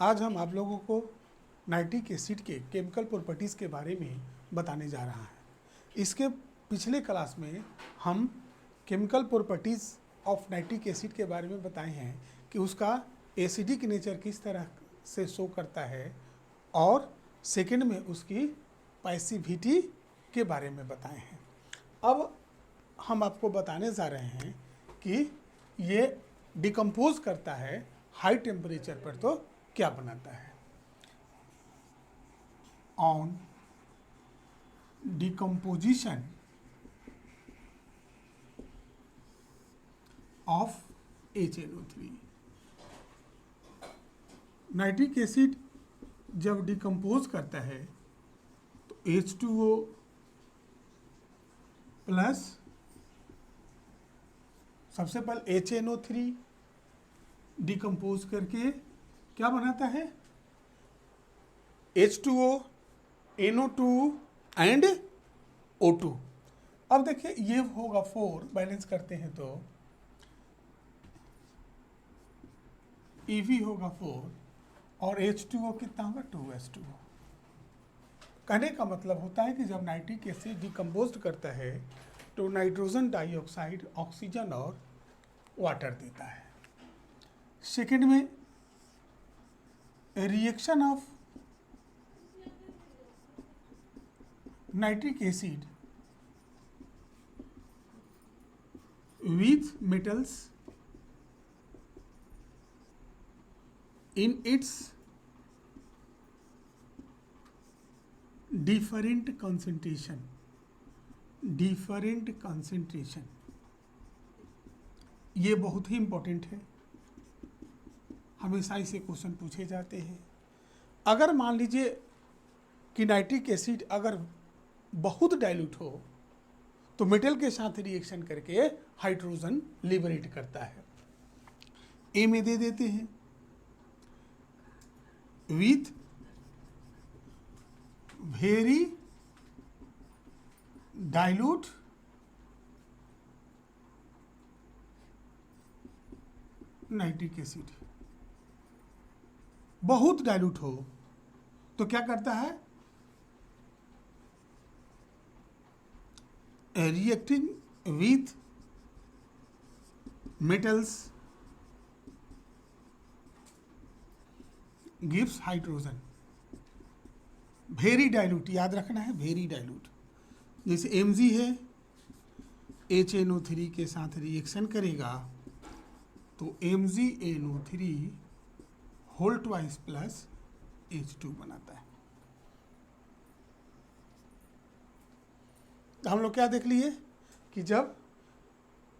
आज हम आप लोगों को नाइट्रिक एसिड के केमिकल प्रॉपर्टीज़ के बारे में बताने जा रहा है। इसके पिछले क्लास में हम chemical properties of nitric acid के बारे में बताए हैं कि उसका एसिडिक नेचर किस तरह से शो करता है, और सेकंड में उसकी पैसिविटी के बारे में बताए हैं। अब हम आपको बताने जा रहे हैं कि ये डिकम्पोज करता है हाई टेम्परेचर पर तो क्या बनाता है। On decomposition of HNO3, nitric acid जब डिकम्पोज करता है तो H2O प्लस सबसे पहले HNO3 डिकम्पोज करके क्या बनाता है, H2O, NO2 एंड O2। अब देखिए ये होगा 4, बैलेंस करते हैं तो EV होगा 4 और H2O कितना होगा 2H2O। कहने का मतलब होता है कि जब नाइट्रिक एसिड डिकम्पोज करता है तो नाइट्रोजन डाइऑक्साइड ऑक्सीजन और वाटर देता है। सेकेंड में reaction of nitric acid with metals in its different concentration, ये बहुत ही इंपॉर्टेंट है, हमेशा इसे क्वेश्चन पूछे जाते हैं। अगर मान लीजिए कि नाइट्रिक एसिड अगर बहुत डाइल्यूट हो तो मेटल के साथ रिएक्शन करके हाइड्रोजन लिबरेट करता है। ए में दे देते हैं with very dilute nitric acid. बहुत डाइल्यूट हो तो क्या करता है, reacting with metals gives hydrogen। Very dilute याद रखना है, वेरी डाइल्यूट। जैसे Mg है, HNO3 के साथ रिएक्शन करेगा तो MgNO3 whole twice plus H2 बनाता है। तो हम लोग क्या देख लिए कि जब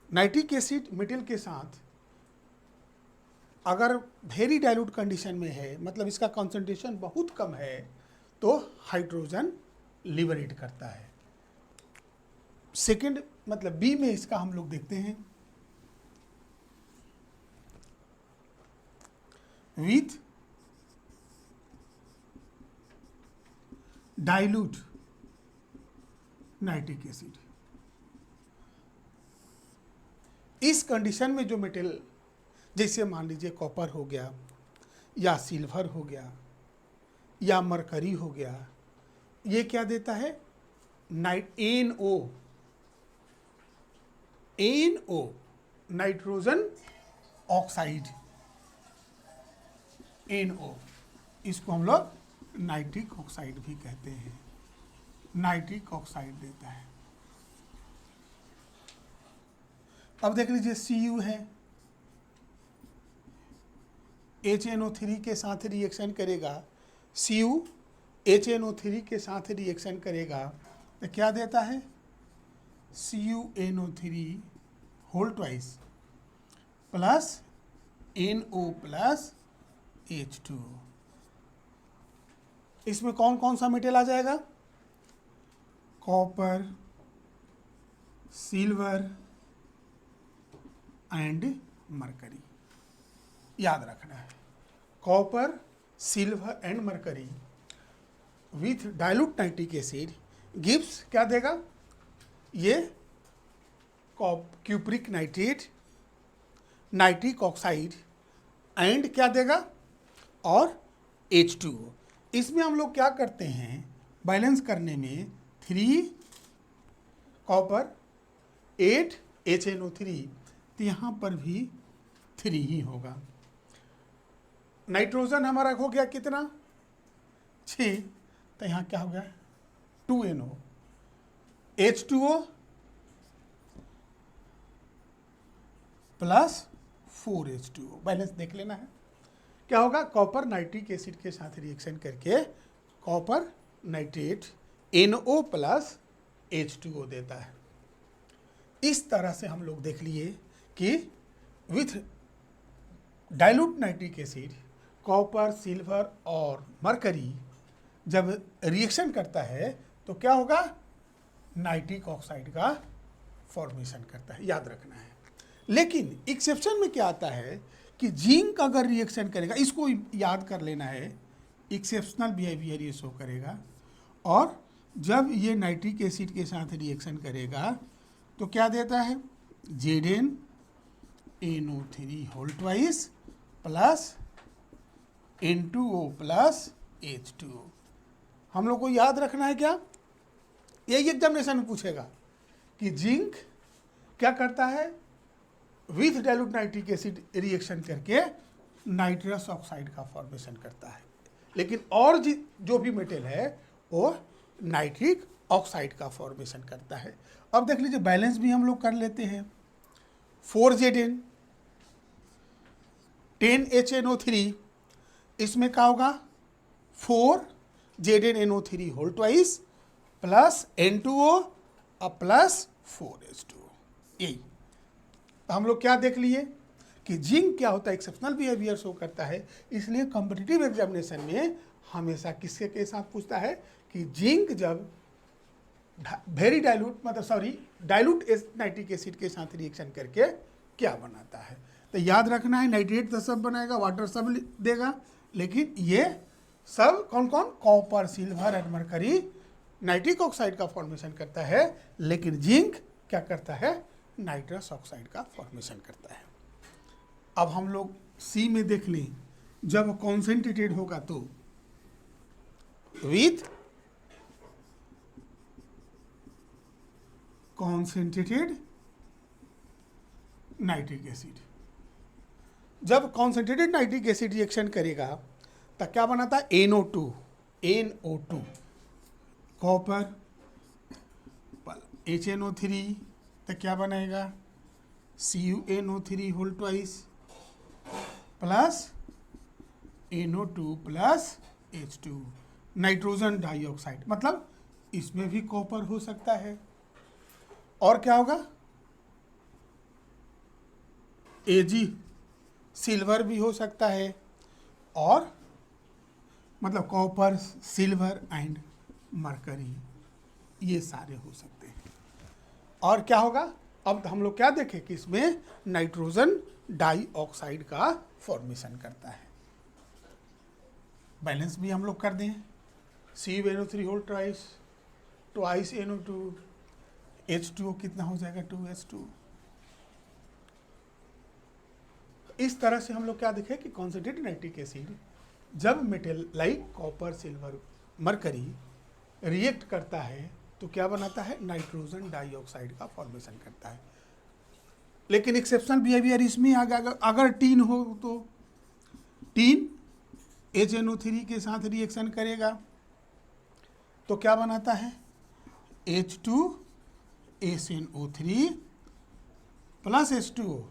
नाइट्रिक एसिड मेटल के साथ अगर वेरी डाइल्यूट कंडीशन में है, मतलब इसका कंसंट्रेशन बहुत कम है, तो हाइड्रोजन लिबरेट करता है। सेकंड मतलब बी में इसका हम लोग देखते हैं विथ डाइल्यूट नाइट्रिक एसिड। इस कंडीशन में जो मेटल, जैसे मान लीजिए कॉपर हो गया या सिल्वर हो गया या मरकरी हो गया, ये क्या देता है, NO नाइट्रोजन ऑक्साइड, NO, इसको हम लोग नाइट्रिक ऑक्साइड भी कहते हैं। नाइट्रिक ऑक्साइड देता है। अब देख लीजिए Cu है, HNO3 के साथ रिएक्शन करेगा, Cu HNO3 के साथ रिएक्शन करेगा तो क्या देता है, CuNO3 whole twice plus NO plus H2। इसमें कौन कौन सा मेटल आ जाएगा, कॉपर, सिल्वर एंड मरकरी। याद रखना है, copper, silver and mercury with dilute nitric acid gives क्या देगा, ये cupric nitrate, nitric oxide and क्या देगा, और H2O। इसमें हम लोग क्या करते हैं, बैलेंस करने में 3 कॉपर 8 HNO3, तो यहाँ पर भी 3 ही होगा। नाइट्रोजन हमारा हो गया कितना 6, तो यहाँ क्या हो गया 2NO, H2O plus 4H2O। Balance देख लेना है क्या होगा, कॉपर नाइट्रिक एसिड के साथ रिएक्शन करके copper nitrate NO plus H2O देता है। इस तरह से हम लोग देख लिए कि with dilute nitric acid copper, silver और मरकरी जब रिएक्शन करता है तो क्या होगा, नाइट्रिक ऑक्साइड का फॉर्मेशन करता है, याद रखना है। लेकिन एक्सेप्शन में क्या आता है कि जिंक अगर रिएक्शन करेगा, इसको याद कर लेना है, एक्सेप्शनल बिहेवियर ये शो करेगा। और जब ये नाइट्रिक एसिड के साथ रिएक्शन करेगा तो क्या देता है, ZnNO3 whole twice plus N2O plus H2O। हम लोग को याद रखना है क्या, यही एग्जामिनेशन में पूछेगा कि जिंक क्या करता है, with dilute nitric acid reaction करके नाइट्रस ऑक्साइड का फॉर्मेशन करता है। लेकिन और जो भी मेटल है वो नाइट्रिक ऑक्साइड का फॉर्मेशन करता है। अब देख लीजिए बैलेंस भी हम लोग कर लेते हैं। 4Zn 10HNO3, इसमें क्या होगा 4ZnNO3 whole twice plus N2O plus 4H2O। यही हम लोग क्या देख लिए कि जिंक क्या होता है, एक्सेप्शनल बिहेवियर शो करता है। इसलिए कॉम्पिटिटिव एग्जामिनेशन में हमेशा किसके के साथ पूछता है कि जिंक जब very dilute dilute nitric acid के साथ रिएक्शन करके क्या बनाता है। तो याद रखना है, नाइट्रेट तो सब बनाएगा, वाटर सब देगा, लेकिन ये सब कौन कौन, copper, silver and mercury nitric oxide का फॉर्मेशन करता है। लेकिन जिंक क्या करता है, नाइट्रस ऑक्साइड का फॉर्मेशन करता है। अब हम लोग सी में देख लें, जब कॉन्सेंट्रेटेड होगा तो विथ कॉन्सेंट्रेटेड नाइट्रिक एसिड, जब कॉन्सेंट्रेटेड नाइट्रिक एसिड रिएक्शन करेगा तो क्या बनाता है, NO2 कॉपर HNO3, तो क्या बनेगा CuNO3 whole twice plus NO2 plus H2, nitrogen dioxide. मतलब इसमें भी कॉपर हो सकता है, और क्या होगा Ag सिल्वर भी हो सकता है, और मतलब कॉपर, सिल्वर एंड मरकरी ये सारे हो सकते हैं। और क्या होगा, अब हम लोग क्या देखें कि इसमें नाइट्रोजन डाइऑक्साइड का फॉर्मेशन करता है। बैलेंस भी हम लोग कर दें, CuNO3 whole twice NO2, H2O कितना हो जाएगा 2H2। इस तरह से हम लोग क्या देखें कि कॉन्सेंट्रेटेड नाइट्रिक एसिड जब metal like copper, silver, mercury react करता है तो क्या बनाता है, नाइट्रोजन डाइऑक्साइड का फॉर्मेशन करता है। लेकिन एक्सेप्शनल बिहेवियर इसमें अगर टीन हो तो टीन HNO3 के साथ रिएक्शन करेगा तो क्या बनाता है, H2SNO3 प्लस H2O,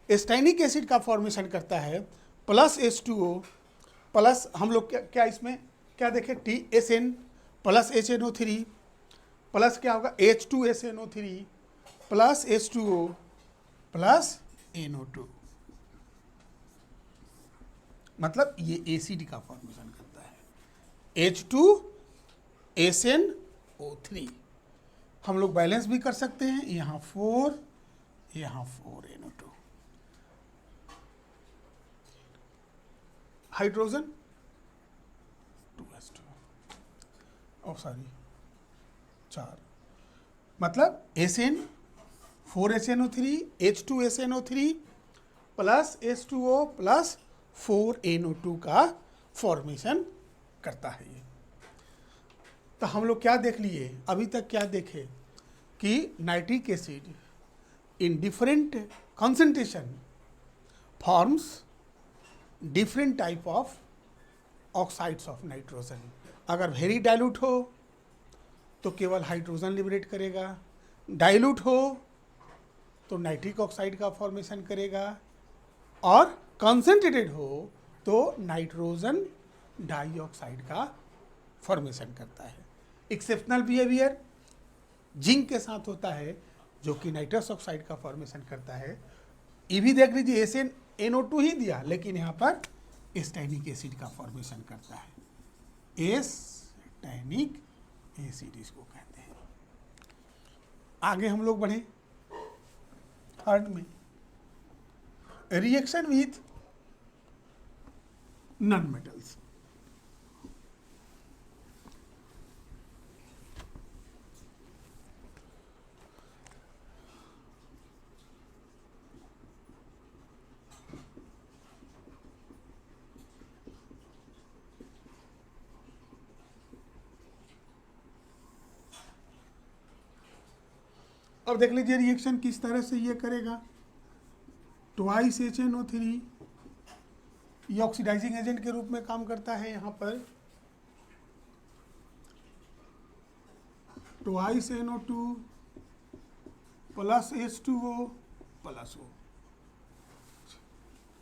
स्टाइनिक एसिड का फॉर्मेशन करता है, प्लस H2O प्लस हम लोग क्या इसमें क्या देखें, TSN प्लस HNO3 प्लस क्या होगा H2SNO3 plus H2O plus NO2। मतलब ये एसिड का फॉर्मेशन करता है, H2SNO3। हम लोग बैलेंस भी कर सकते हैं, यहाँ 4 NO2। हाइड्रोजन 2H2 4, मतलब SN 4SNO3 H2SNO3 plus H2O plus 4NO2 का फॉर्मेशन करता है ये। तो हम लोग क्या देख लिए अभी तक, क्या देखे कि nitric acid in different concentration forms different type of oxides of nitrogen. अगर वेरी डाइल्यूट हो तो केवल हाइड्रोजन लिबरेट करेगा, डाइल्यूट हो तो नाइट्रिक ऑक्साइड का फॉर्मेशन करेगा, और कंसंट्रेटेड हो तो नाइट्रोजन डाइऑक्साइड का फॉर्मेशन करता है। एक्सेप्शनल बिहेवियर जिंक के साथ होता है जो कि नाइट्रस ऑक्साइड का फॉर्मेशन करता है। ये भी देख लीजिए SnNO2 ही दिया, लेकिन यहाँ पर एस्टैनिक एसिड का फॉर्मेशन करता है। एस्टैनिक एसिड इसको कहते हैं। आगे हम लोग बढ़े थर्ड में, रिएक्शन विथ नॉन मेटल्स। अब देख लीजिए रिएक्शन किस तरह से ये करेगा। ट्वाइस HNO3 ये ऑक्सीडाइजिंग एजेंट के रूप में काम करता है। यहाँ पर twice NO2 plus H2O plus O,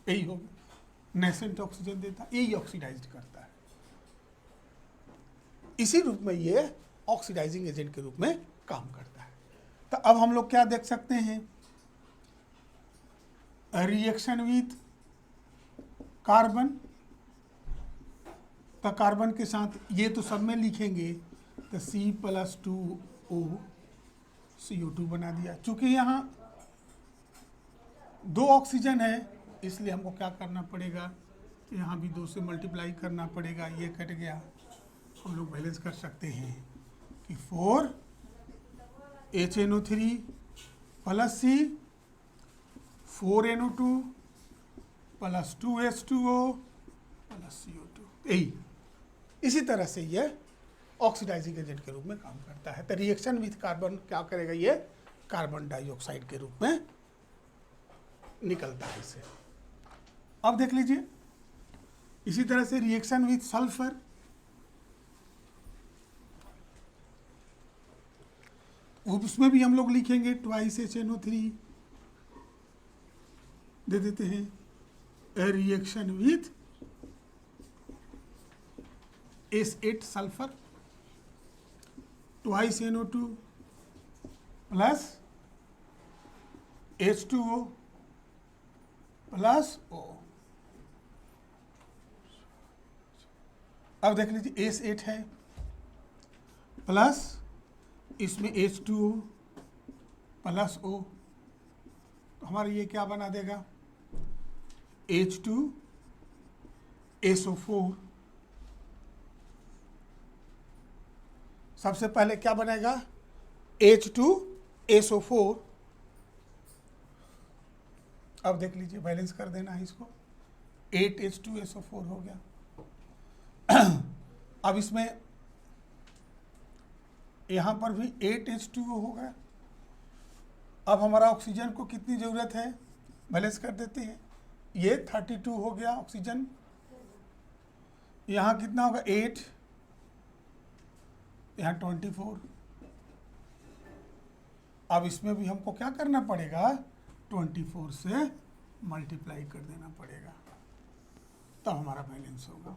यही होगा, नेसेंट ऑक्सीजन देता, यही ऑक्सीडाइज करता है। इसी रूप में ये ऑक्सीडाइजिंग एजेंट के रूप में काम करता है। तो अब हम लोग क्या देख सकते हैं, रिएक्शन विथ कार्बन। तो कार्बन के साथ ये तो सब में लिखेंगे, तो C+2O CO2 बना दिया। चूंकि यहाँ 2 ऑक्सीजन है इसलिए हमको क्या करना पड़ेगा, यहाँ भी 2 से मल्टीप्लाई करना पड़ेगा। ये कट गया, हम लोग बैलेंस कर सकते हैं कि 4 HNO3 plus C 4 NO2 plus 2 H2O plus CO2, यही इसी तरह से ये ऑक्सीडाइजिंग एजेंट के रूप में काम करता है। तो रिएक्शन विथ कार्बन क्या करेगा, ये कार्बन डाइऑक्साइड के रूप में निकलता है इसे। अब देख लीजिए इसी तरह से रिएक्शन विथ सल्फर। उसमें भी हम लोग लिखेंगे ट्वाइस HNO3 दे देते हैं, ए reaction with S8 sulphur twice NO2 plus H2O plus O। अब देख लीजिए S8 है प्लस इसमें H2O प्लस O, तो हमारा ये क्या बना देगा, H2SO4। सबसे पहले क्या बनेगा, H2SO4। अब देख लीजिए बैलेंस कर देना है इसको, 8H2SO4 हो गया। अब इसमें यहाँ पर भी 8H2O होगा। अब हमारा ऑक्सीजन को कितनी ज़रूरत है, बैलेंस कर देते हैं। ये 32 हो गया ऑक्सीजन, यहाँ कितना होगा 8, यहाँ 24। अब इसमें भी हमको क्या करना पड़ेगा, 24 से मल्टीप्लाई कर देना पड़ेगा, तब हमारा बैलेंस होगा।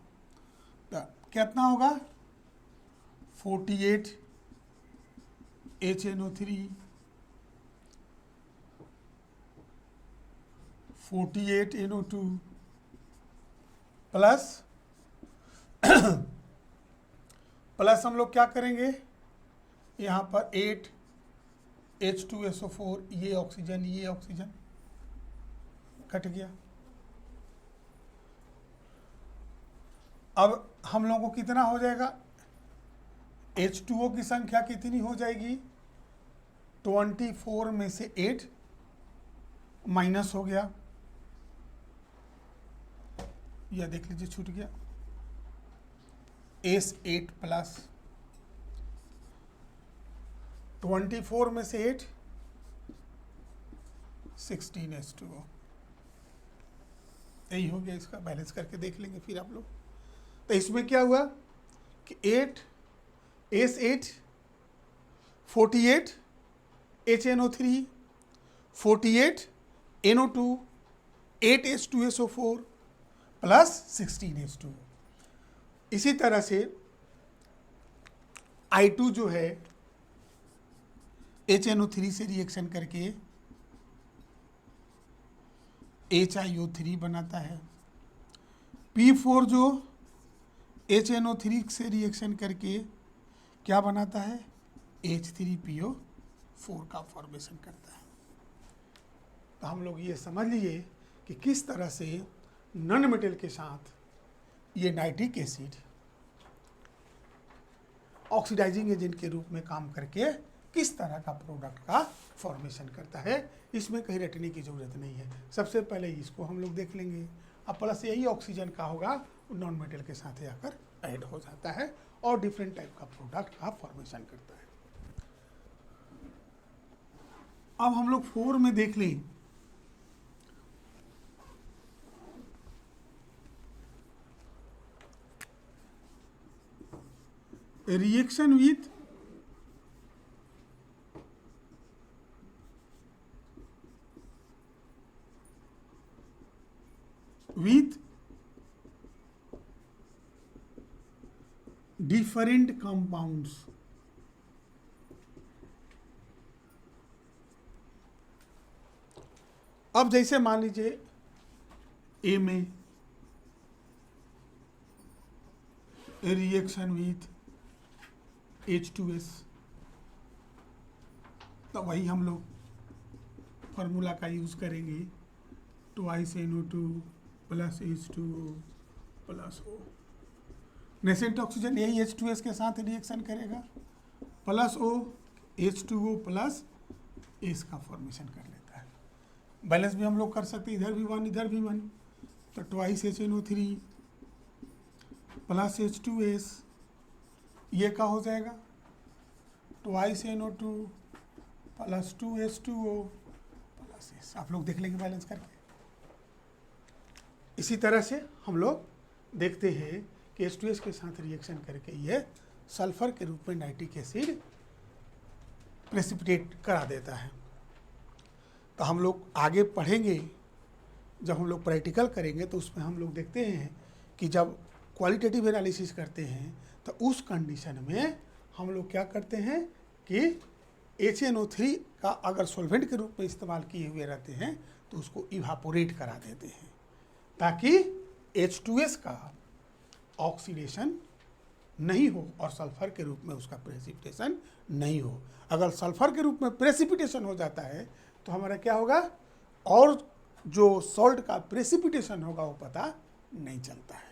तो कितना होगा, 48 HNO3 48 NO2 प्लस प्लस हम लोग क्या करेंगे, यहाँ पर 8 H2SO4, ये ऑक्सीजन कट गया। अब हम लोगों को कितना हो जाएगा, H2O की संख्या कितनी हो जाएगी, 24 में से 8 माइनस हो गया, यह देख लीजिए छूट गया, S8 प्लस 24 में से 8 16H2O। यही हो गया, इसका बैलेंस करके देख लेंगे फिर आप लोग। तो इसमें क्या हुआ कि 8 S8 48 HNO3 48 NO2 8 H2SO4 plus 16 H2O। इसी तरह से I2 जो है HNO3 से रिएक्शन करके HiO3 बनाता है। P4 जो HNO3 से रिएक्शन करके क्या बनाता है, H3PO4 का फॉर्मेशन करता है। तो हम लोग ये समझ लिए कि किस तरह से नॉन मेटल के साथ ये नाइट्रिक एसिड ऑक्सीडाइजिंग एजेंट के रूप में काम करके किस तरह का प्रोडक्ट का फॉर्मेशन करता है। इसमें कहीं रटने की ज़रूरत नहीं है। सबसे पहले इसको हम लोग देख लेंगे। अब प्लस यही ऑक्सीजन का होगा, नॉन मेटल के साथ आकर ऐड हो जाता है और डिफरेंट टाइप का प्रोडक्ट का फॉर्मेशन करता है। अब हम लोग 4 में देख लें। Reaction with different compounds। अब जैसे मान लीजिए ए में रिएक्शन विथ H2S, तो वही हम लोग फार्मूला का यूज़ करेंगे, 2NO2 plus H2O plus O। Nascent oxygen यही H2S के साथ रिएक्शन करेगा, plus O H2O plus S का फॉर्मेशन कर लेता है। बैलेंस भी हम लोग कर सकते हैं, इधर भी 1 इधर भी 1, तो 2HNO3 प्लस H2S, ये क्या हो जाएगा 2NO2 plus 2H2O plus S। आप लोग देख लेंगे बैलेंस करके। इसी तरह से हम लोग देखते हैं कि H2S के साथ रिएक्शन करके ये सल्फर के रूप में नाइट्रिक एसिड प्रेसिपिटेट करा देता है। तो हम लोग आगे पढ़ेंगे, जब हम लोग प्रैक्टिकल करेंगे तो उसमें हम लोग देखते हैं कि जब क्वालिटेटिव एनालिसिस करते हैं तो उस कंडीशन में हम लोग क्या करते हैं कि HNO3 का अगर सॉल्वेंट के रूप में इस्तेमाल किए हुए रहते हैं तो उसको इवापोरेट करा देते हैं, ताकि H2S का ऑक्सीडेशन नहीं हो और सल्फर के रूप में उसका प्रेसिपिटेशन नहीं हो। अगर सल्फर के रूप में प्रेसिपिटेशन हो जाता है तो हमारा क्या होगा, और जो सॉल्ट का प्रेसिपिटेशन होगा वो पता नहीं चलता है।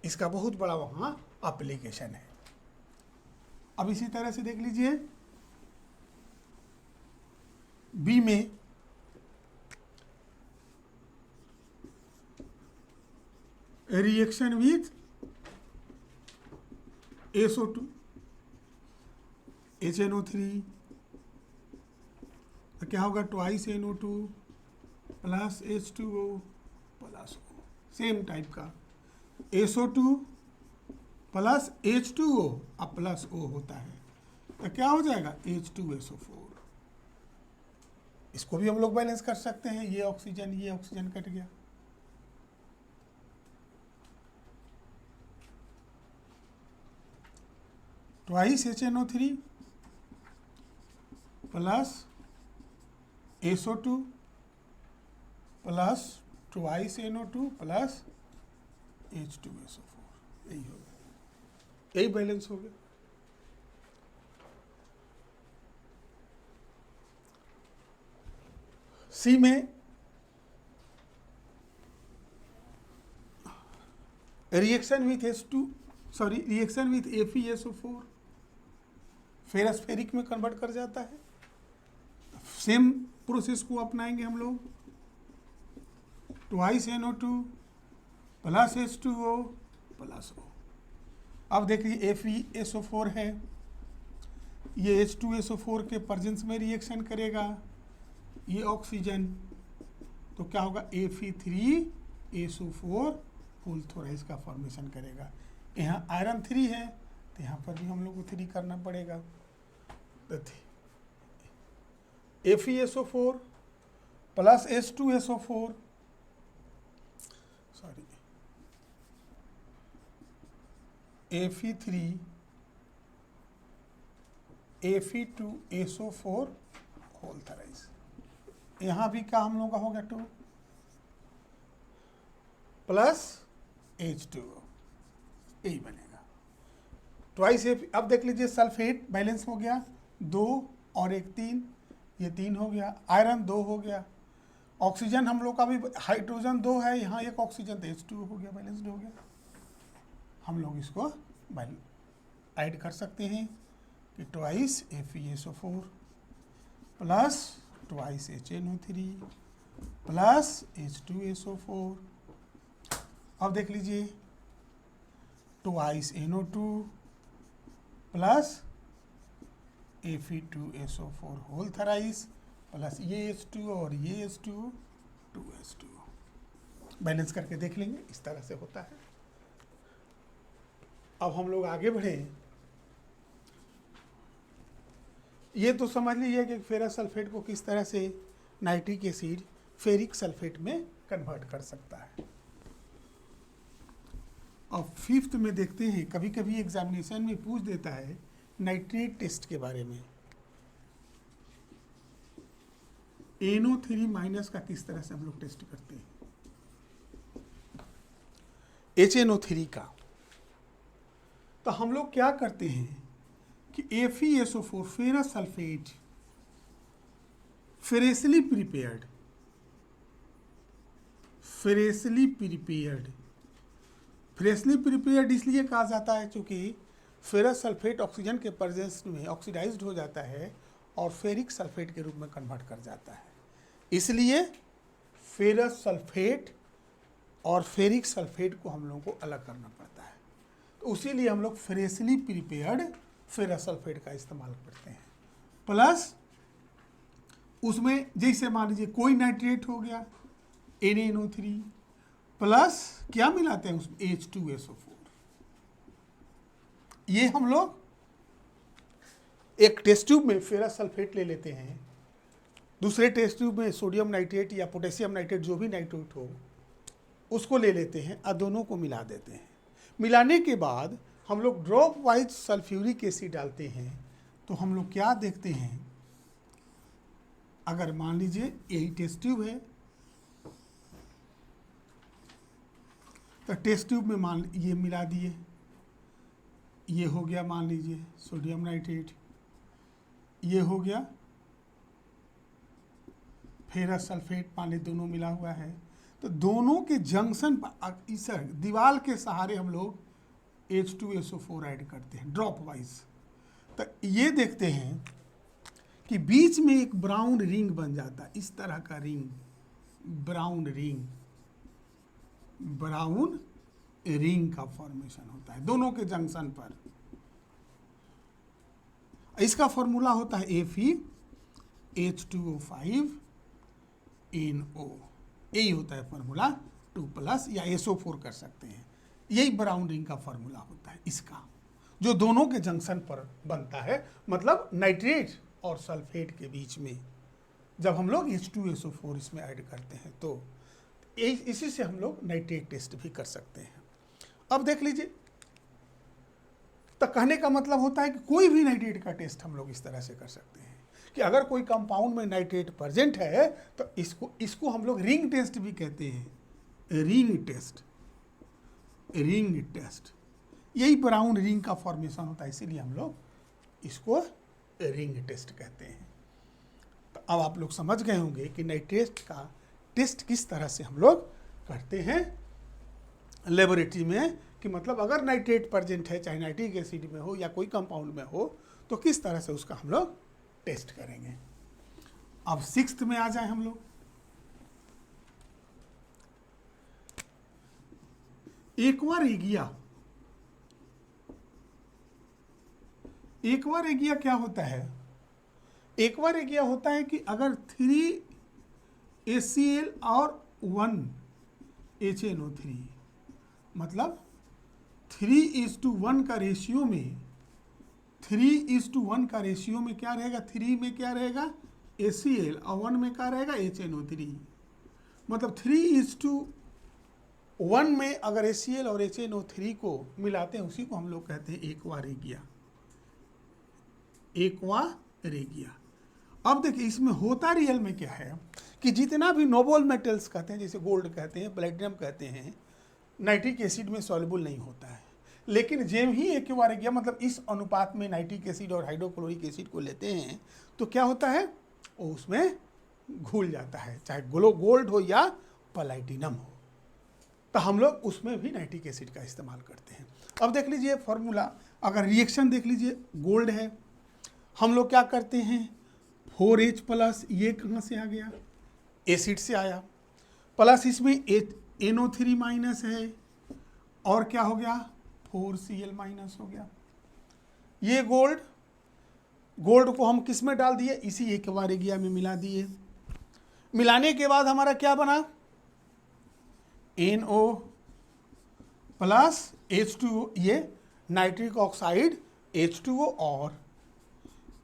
इसका बहुत बड़ा वहाँ एप्लीकेशन है। अब इसी तरह से देख लीजिए बी में रिएक्शन विथ SO2 HNO3, तो क्या होगा 2NO2 plus H2O plus O। Same type का SO2 प्लस H2O अब प्लस O होता है, तो क्या हो जाएगा H2SO4। इसको भी हम लोग बैलेंस कर सकते हैं। ये ऑक्सीजन कट गया, twice HNO3 plus SO2 plus twice NO2 plus H2SO4, यही हो गया, यही बैलेंस हो गया। सी में reaction with FeSO4 ferrous ferric में कन्वर्ट कर जाता है। सेम प्रोसेस को अपनाएंगे हम लोग, 2NO2 plus H2O plus O। अब देखिए FeSO4 है, ये H2SO4 के प्रेजेंस में रिएक्शन करेगा, ये ऑक्सीजन, तो क्या होगा Fe3SO4 फुल थोराइज का फॉर्मेशन करेगा। यहाँ आयरन 3 है तो यहाँ पर भी हम लोग को 3 करना पड़ेगा। FeSO4 plus H2SO4 sorry Fe3 Fe2SO4 whole थराइज, यहाँ भी क्या हम लोग का होगा 2 प्लस H2O, यही बनेगा ट्वाइस F। अब देख लीजिए सल्फेट बैलेंस हो गया 2 और 1 3, ये 3 हो गया, आयरन 2 हो गया, ऑक्सीजन हम लोग का भी हाइड्रोजन 2 है, यहाँ एक ऑक्सीजन तो H2O हो गया, बैलेंस्ड हो गया। हम लोग इसको ऐड कर सकते हैं कि twice FeSO4 plus twice HNO3 plus H2SO4। अब देख लीजिए twice NO2 plus Fe2SO4 whole thrice plus ये H2O और ये H2O 2H2O। बैलेंस करके देख लेंगे, इस तरह से होता है। अब हम लोग आगे बढ़े, ये तो समझ लीजिए कि फेरस सल्फेट को किस तरह से नाइट्रिक एसिड फेरिक सल्फेट में कन्वर्ट कर सकता है। अब 5th में देखते हैं, कभी कभी एग्जामिनेशन में पूछ देता है नाइट्रेट टेस्ट के बारे में। NO3 माइनस का किस तरह से हम लोग टेस्ट करते हैं, HNO3 का। तो हम लोग क्या करते हैं कि FeSO4 ferrous sulphate freshly prepared इसलिए कहा जाता है क्योंकि फेरस सल्फेट ऑक्सीजन के प्रेजेंस में ऑक्सीडाइज्ड हो जाता है और फेरिक सल्फेट के रूप में कन्वर्ट कर जाता है, इसलिए फेरस सल्फेट और फेरिक सल्फेट को हम लोगों को अलग करना पड़ता है। तो उसीलिए हम लोग फ्रेशली प्रिपेयर्ड फेरस सल्फेट का इस्तेमाल करते हैं। प्लस उसमें जैसे मान लीजिए कोई नाइट्रेट हो गया NaNO3 प्लस क्या मिलाते हैं उसमें H2SO4। ये हम लोग एक टेस्ट ट्यूब में फेरस सल्फेट ले लेते हैं, दूसरे टेस्ट ट्यूब में सोडियम नाइट्रेट या पोटेशियम नाइट्रेट जो भी नाइट्रेट हो उसको ले लेते हैं और दोनों को मिला देते हैं। मिलाने के बाद हम लोग ड्रॉप वाइज सल्फ्यूरिक एसिड डालते हैं। तो हम लोग क्या देखते हैं, अगर मान लीजिए यही टेस्ट ट्यूब है तो टेस्ट ट्यूब में मान ये मिला दिए, ये हो गया मान लीजिए सोडियम नाइट्रेट, ये हो गया फेरस सल्फेट, मान लीजिए दोनों मिला हुआ है। तो दोनों के जंक्शन पर इस दीवार के सहारे हम लोग H2SO4 ऐड करते हैं ड्रॉप वाइज। तो ये देखते हैं कि बीच में एक ब्राउन रिंग बन जाता है, इस तरह का रिंग, ब्राउन रिंग का फॉर्मेशन होता है दोनों के जंक्शन पर। इसका फॉर्मूला होता है FeH2O5NO, यही होता है फॉर्मूला 2+ या SO4 कर सकते हैं। यही ब्राउन रिंग का फॉर्मूला होता है इसका, जो दोनों के जंक्शन पर बनता है, मतलब नाइट्रेट और सल्फेट के बीच में जब हम लोग H2SO4 इसमें ऐड करते हैं तो इसी से हम लोग नाइट्रेट टेस्ट भी कर सकते हैं। अब देख लीजिए, तो कहने का मतलब होता है कि कोई भी नाइट्रेट का टेस्ट हम लोग इस तरह से कर सकते हैं कि अगर कोई कंपाउंड में नाइट्रेट प्रेजेंट है तो इसको हम लोग रिंग टेस्ट भी कहते हैं, रिंग टेस्ट। यही ब्राउन रिंग का फॉर्मेशन होता है, इसीलिए हम लोग इसको रिंग टेस्ट कहते हैं। तो अब आप लोग समझ गए होंगे कि नाइट्रेट का टेस्ट किस तरह से हम लोग करते हैं लेबोरेटरी में, कि मतलब अगर नाइट्रेट प्रेजेंट है, चाहे नाइट्रिक एसिड में हो या कोई कंपाउंड में हो, तो किस तरह से उसका हम लोग टेस्ट करेंगे। अब 6th में आ जाए हम लोग। एक्वा रेगिया एक्वारेगिया क्या होता है? एक्वारेगिया होता है कि अगर 3 HCl और 1 HNO3, मतलब 3:1 का रेशियो में, 3:1 का रेशियो में क्या रहेगा? 3 में क्या रहेगा? HCl और 1 में क्या रहेगा? HNO3। मतलब 3:1 में अगर HCl और HNO3 को मिलाते हैं, उसी को हम लोग कहते हैं एक्वारेगिया। एक्वारेगिया। अब देखिए इसमें होता रियल में क्या है कि जितना भी नोबल मेटल्स कहते हैं, जैसे गोल्ड कहते हैं, प्लेटिनम कहते हैं, नाइट्रिक एसिड में सॉल्युबल नहीं होता है। लेकिन जब ही एक्वारेगिया, मतलब इस अनुपात में नाइट्रिक एसिड और हाइड्रोक्लोरिक एसिड को लेते हैं तो क्या होता है? वो उसमें घुल जाता है, चाहे गोल्ड हो या प्लैटिनम हो, तो हम लोग उसमें भी नाइट्रिक एसिड का इस्तेमाल करते हैं। अब देख लीजिए फॉर्मूला, अगर रिएक्शन देख लीजिए, गोल्ड है, हम लोग क्या करते हैं? 4H प्लस, ये कहाँ से आ गया? एसिड से आया, प्लस इसमें NO3 माइनस है, और क्या हो गया? 4Cl माइनस हो गया। ये गोल्ड को हम किस में डाल दिए? इसी एक्वारेगिया में मिला दिए। मिलाने के बाद हमारा क्या बना? NO प्लस H2O, ये नाइट्रिक ऑक्साइड H2O और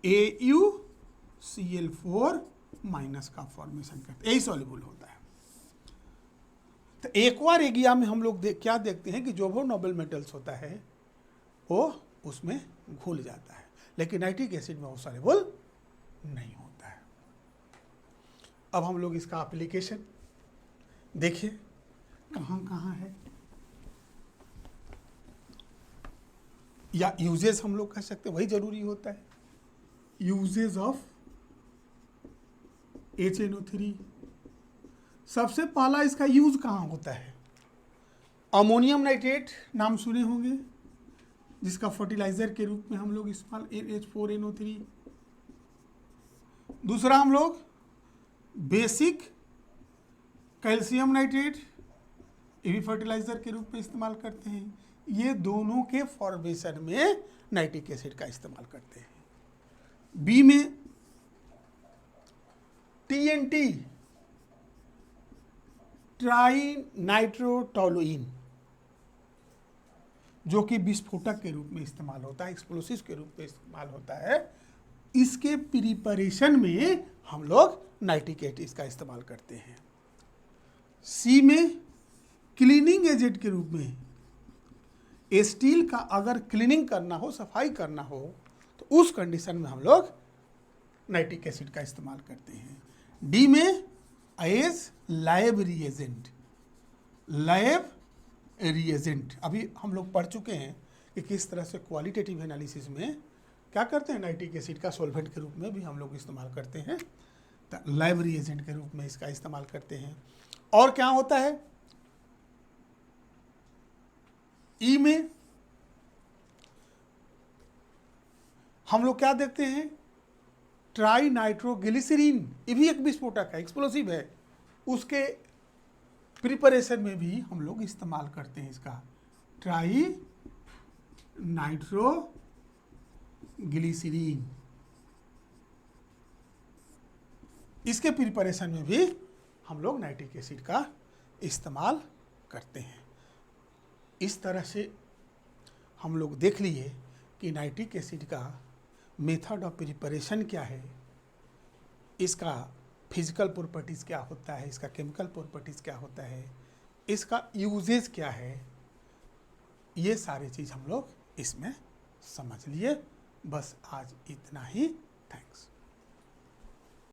AuCl4 माइनस का फॉर्मेशन करते, यही सॉल्युबल होता है। तो एक्वारेगिया में हम लोग क्या देखते हैं कि जो वो नोबल मेटल्स होता है वो उसमें घुल जाता है, लेकिन नाइट्रिक एसिड में वो सॉल्युबल नहीं होता है। अब हम लोग इसका एप्लीकेशन देखिए कहाँ कहाँ है, या यूजेस हम लोग कह सकते हैं, वही जरूरी होता है। यूजेस ऑफ HNO3, सबसे पहला इसका यूज कहाँ होता है? अमोनियम नाइट्रेट नाम सुने होंगे, जिसका फर्टिलाइजर के रूप में हम लोग इस्तेमाल, H4NO3। दूसरा हम लोग बेसिक कैल्शियम नाइट्रेट, ये भी फर्टिलाइजर के रूप में इस्तेमाल करते हैं। ये दोनों के फॉर्मेशन में नाइट्रिक एसिड का इस्तेमाल करते हैं। बी में TNT, ट्राई नाइट्रोटोलुइन, जो कि विस्फोटक के रूप में इस्तेमाल होता है, एक्सप्लोसिव के रूप में इस्तेमाल होता है। इसके प्रिपरेशन में हम लोग नाइट्रिक एसिड का इस्तेमाल करते हैं। सी में क्लीनिंग एजेंट के रूप में, स्टील का अगर क्लीनिंग करना हो, सफाई करना हो, तो उस कंडीशन में हम लोग नाइट्रिक एसिड का इस्तेमाल करते हैं। डी में as lab reagent, lab reagent अभी हम लोग पढ़ चुके हैं कि किस तरह से क्वालिटेटिव एनालिसिस में क्या करते हैं, नाइट्रिक एसिड का सॉल्वेंट के रूप में भी हम लोग इस्तेमाल करते हैं, तो लैब रिएजेंट के रूप में इसका इस्तेमाल करते हैं। और क्या होता है? ई में हम लोग क्या देखते हैं? ट्राई नाइट्रोग्लिसरीन, ये भी एक विस्फोटक है, एक्सप्लोसिव है, उसके प्रिपरेशन में भी हम लोग इस्तेमाल करते हैं इसका, ट्राई नाइट्रोग्लिसरीन। इसके प्रिपरेशन में भी हम लोग नाइट्रिक एसिड का इस्तेमाल करते हैं। इस तरह से हम लोग देख लिए कि नाइट्रिक एसिड का मेथड ऑफ प्रिपरेशन क्या है, इसका फिजिकल प्रॉपर्टीज़ क्या होता है, इसका केमिकल प्रॉपर्टीज़ क्या होता है, इसका यूजेज क्या है, ये सारी चीज़ हम लोग इसमें समझ लिए। बस आज इतना ही। थैंक्स।